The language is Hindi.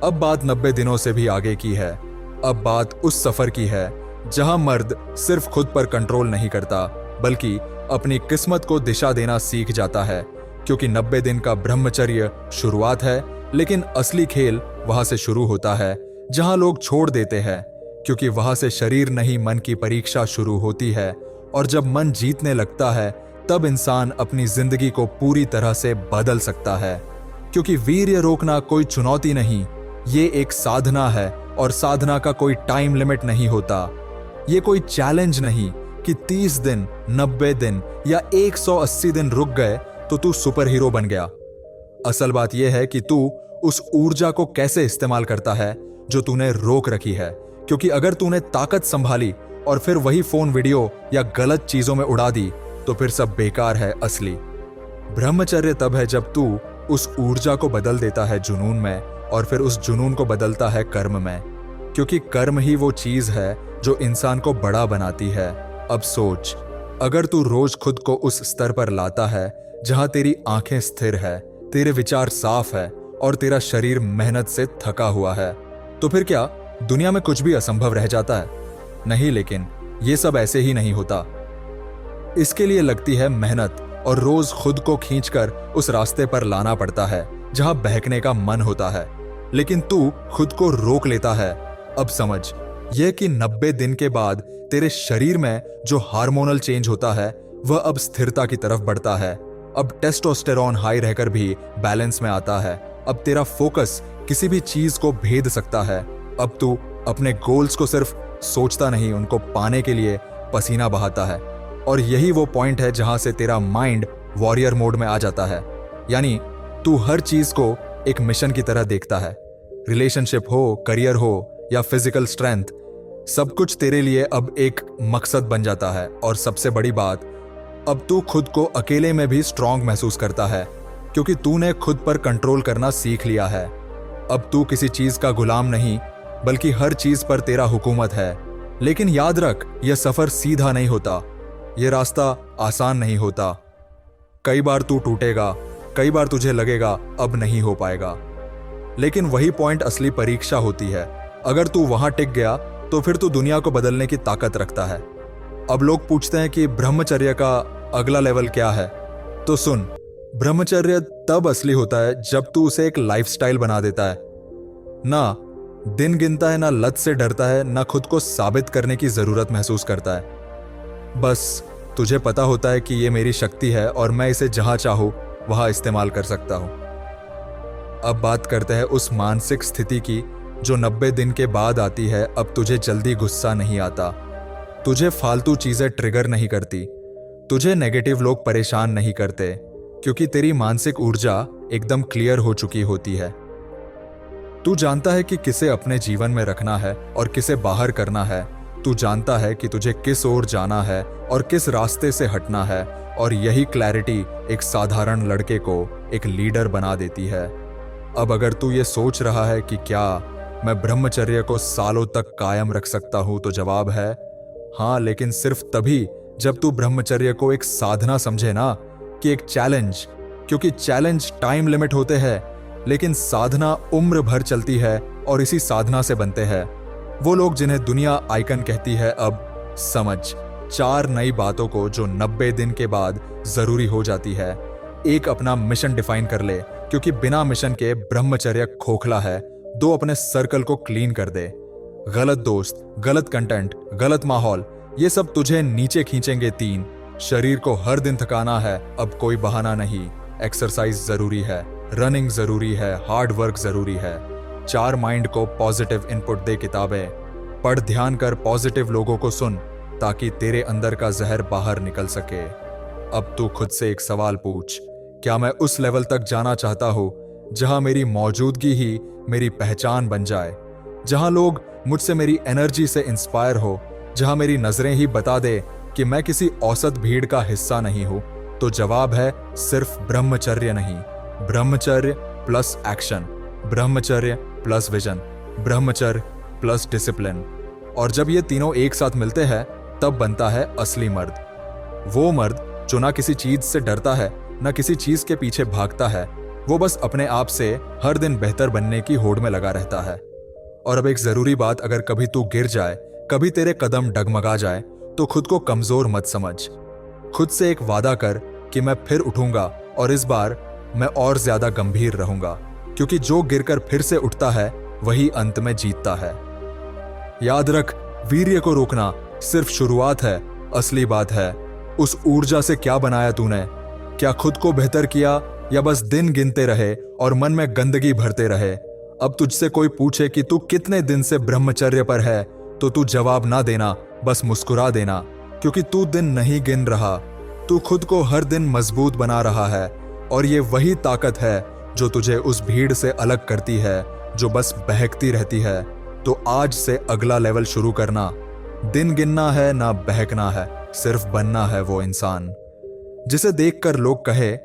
अब बात 90 दिनों से भी आगे की है। अब बात उस सफर की है जहां मर्द सिर्फ खुद पर कंट्रोल नहीं करता, बल्कि अपनी किस्मत को दिशा देना सीख जाता है। क्योंकि 90 दिन का ब्रह्मचर्य शुरुआत है, लेकिन असली खेल वहां से शुरू होता है जहां लोग छोड़ देते हैं। क्योंकि वहां से शरीर नहीं, मन की परीक्षा शुरू होती है। और जब मन जीतने लगता है, तब इंसान अपनी जिंदगी को पूरी तरह से बदल सकता है। क्योंकि वीर्य रोकना कोई चुनौती नहीं, ये एक साधना है। और साधना का कोई टाइम लिमिट नहीं होता। ये कोई चैलेंज नहीं कि 30 दिन, 90 दिन या 180 दिन रुक गए तो तू सुपर हीरो बन गया। असल बात यह है कि तू उस ऊर्जा को कैसे इस्तेमाल करता है जो तूने रोक रखी है। क्योंकि अगर तूने ताकत संभाली और फिर वही फोन, वीडियो या गलत चीजों में उड़ा दी, तो फिर सब बेकार है। असली ब्रह्मचर्य तब है जब तू उस ऊर्जा को बदल देता है जुनून में, और फिर उस जुनून को बदलता है कर्म में। क्योंकि कर्म ही वो चीज है जो इंसान को बड़ा बनाती है। अब सोच, अगर तू रोज खुद को उस स्तर पर लाता है जहां तेरी आंखें स्थिर है, तेरे विचार साफ है और तेरा शरीर मेहनत से थका हुआ है, तो फिर क्या दुनिया में कुछ भी असंभव रह जाता है? नहीं, लेकिन ये सब ऐसे ही नहीं होता। इसके लिए लगती है मेहनत, और रोज खुद को खींचकर उस रास्ते पर लाना पड़ता है जहां बहकने का मन होता है, लेकिन तू खुद को रोक लेता है। अब समझ, यह कि 90 दिन के बाद तेरे शरीर में जो हार्मोनल चेंज होता है वह अब स्थिरता की तरफ बढ़ता है। अब टेस्टोस्टेरोन हाई रहकर भी बैलेंस में आता है। अब तेरा फोकस किसी भी चीज को भेद सकता है। अब तू अपने गोल्स को सिर्फ सोचता नहीं, उनको पाने के लिए पसीना बहाता है। और यही वो पॉइंट है जहां से तेरा माइंड वॉरियर मोड में आ जाता है। यानी तू हर चीज को एक मिशन की तरह देखता है। रिलेशनशिप हो, करियर हो या फिजिकल स्ट्रेंथ, सब कुछ तेरे लिए अब एक मकसद बन जाता है। और सबसे बड़ी बात, अब तू खुद को अकेले में भी स्ट्रांग महसूस करता है, क्योंकि तूने खुद पर कंट्रोल करना सीख लिया है। अब तू किसी चीज का गुलाम नहीं, बल्कि हर चीज पर तेरा हुकूमत है। लेकिन याद रख, यह सफर सीधा नहीं होता, यह रास्ता आसान नहीं होता। कई बार तू टूटेगा, कई बार तुझे लगेगा अब नहीं हो पाएगा, लेकिन वही पॉइंट असली परीक्षा होती है। अगर तू वहां टिक गया तो फिर तू दुनिया को बदलने की ताकत रखता है। अब लोग पूछते हैं कि ब्रह्मचर्य का अगला लेवल क्या है? तो सुन, ब्रह्मचर्य तब असली होता है जब तू उसे एक लाइफस्टाइल बना देता है। ना दिन गिनता है, ना लत से डरता है, ना खुद को साबित करने की जरूरत महसूस करता है। बस तुझे पता होता है कि ये मेरी शक्ति है और मैं इसे जहां चाहूं वहां इस्तेमाल कर सकता हूं। अब बात करते हैं उस मानसिक स्थिति की जो 90 दिन के बाद आती है। अब तुझे जल्दी गुस्सा नहीं आता, तुझे फालतू चीजें ट्रिगर नहीं करती, तुझे नेगेटिव लोग परेशान नहीं करते, क्योंकि तेरी मानसिक ऊर्जा एकदम क्लियर हो चुकी होती है। तू जानता है कि किसे अपने जीवन में रखना है और किसे बाहर करना है। तू जानता है कि तुझे किस ओर जाना है और किस रास्ते से हटना है। और यही क्लैरिटी एक साधारण लड़के को एक लीडर बना देती है। अब अगर तू ये सोच रहा है कि क्या मैं ब्रह्मचर्य को सालों तक कायम रख सकता हूं, तो जवाब है हाँ, लेकिन सिर्फ तभी जब तू ब्रह्मचर्य को एक साधना समझे ना कि एक चैलेंज। क्योंकि चैलेंज टाइम लिमिट होते हैं, लेकिन साधना उम्र भर चलती है और इसी साधना से बनते हैं वो लोग जिन्हें दुनिया आइकन कहती है। अब समझ 4 नई बातों को जो 90 दिन के बाद जरूरी हो जाती है। एक, अपना मिशन डिफाइन कर ले, क्योंकि बिना मिशन के ब्रह्मचर्य खोखला है। 2, अपने सर्कल को क्लीन कर दे। गलत दोस्त, गलत कंटेंट, गलत माहौल, ये सब तुझे नीचे खींचेंगे। 3, शरीर को हर दिन थकाना है, अब कोई बहाना नहीं। एक्सरसाइज जरूरी है, रनिंग जरूरी है, हार्ड वर्क जरूरी है। 4, माइंड को पॉजिटिव इनपुट दे, किताबें पढ़, ध्यान कर, पॉजिटिव लोगों को सुन, ताकि तेरे अंदर का जहर बाहर निकल सके। अब तू खुद से एक सवाल पूछ, क्या मैं उस लेवल तक जाना चाहता हूं जहां मेरी मौजूदगी ही मेरी पहचान बन जाए, जहां लोग मुझसे मेरी एनर्जी से इंस्पायर हो, जहां मेरी नजरें ही बता दे कि मैं किसी औसत भीड़ का हिस्सा नहीं हूं? तो जवाब है सिर्फ ब्रह्मचर्य नहीं, ब्रह्मचर्य प्लस एक्शन, ब्रह्मचर्य प्लस विजन, ब्रह्मचर्य प्लस डिसिप्लिन। और जब ये तीनों एक साथ मिलते हैं तब बनता है असली मर्द। वो मर्द जो ना किसी चीज से डरता है, ना किसी चीज के पीछे भागता है, वो बस अपने आप से हर दिन बेहतर बनने की होड़ में लगा रहता है। और अब एक जरूरी बात, अगर कभी तू गिर जाए, कभी तेरे कदम डगमगा जाए, तो खुद को कमजोर मत समझ। खुद से एक वादा कर कि मैं फिर उठूंगा, और इस बार मैं और ज्यादा गंभीर रहूंगा, क्योंकि जो गिरकर फिर से उठता है वही अंत में जीतता है। याद रख, वीर्य को रोकना सिर्फ शुरुआत है, असली बात है उस ऊर्जा से क्या बनाया तूने। क्या खुद को बेहतर किया, या बस दिन गिनते रहे और मन में गंदगी भरते रहे। अब तुझसे कोई पूछे कि तू कितने दिन से ब्रह्मचर्य पर है, तो तू जवाब ना देना, बस मुस्कुरा देना, क्योंकि तू दिन नहीं गिन रहा, तू खुद को हर दिन मजबूत बना रहा है। और ये वही ताकत है जो तुझे उस भीड़ से अलग करती है जो बस बहकती रहती है। तो आज से अगला लेवल शुरू करना। दिन गिनना है ना बहकना है, सिर्फ बनना है वो इंसान जिसे देखकर लोग कहे